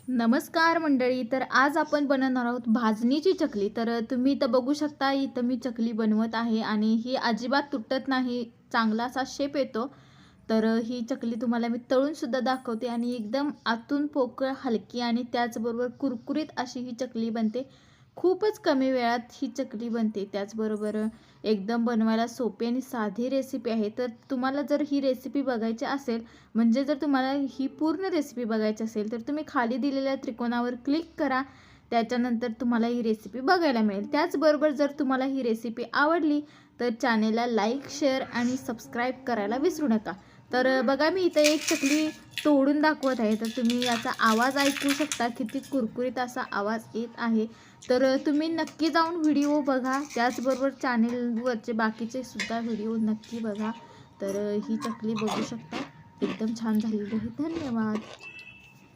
नमस्कार मंडळी. तर आज आपण बनवणार आहोत भाजणीची चकली. तर तुम्ही इथं बघू शकता, इथं मी चकली बनवत आहे आणि ही अजिबात तुटत नाही, चांगला असा शेप येतो. तर ही चकली तुम्हाला मी तळून सुद्धा दाखवते आणि एकदम आतून पोकळ, हलकी आणि त्याचबरोबर कुरकुरीत अशी ही चकली बनते. खूपच कमी वेळात ही चकली बनते. त्याचबरोबर एकदम बनवायला सोपी आणि साधी रेसिपी आहे. तर तुम्हाला जर ही रेसिपी बघायची असेल, म्हणजे जर तुम्हाला ही पूर्ण रेसिपी बघायची असेल, तर तुम्ही खाली दिलेल्या त्रिकोणावर क्लिक करा. त्याच्यानंतर तुम्हाला ही रेसिपी बघायला मिळेल. त्याचबरोबर जर तुम्हाला ही रेसिपी आवडली तर चॅनेलला लाईक, शेअर आणि सबस्क्राईब करायला विसरू नका. तर बघा, मी इथं एक चकली तोडून दाखवत आहे. तर तुम्ही याचा आवाज ऐकू शकता, किती कुरकुरीत असा आवाज येत आहे. तर तुम्ही नक्की जाऊन व्हिडिओ बघा. त्याचबरोबर चॅनेलवरचे बाकीचे सुद्धा व्हिडिओ नक्की बघा. तर ही चकली बघू शकता, एकदम छान झालेली आहे. धन्यवाद.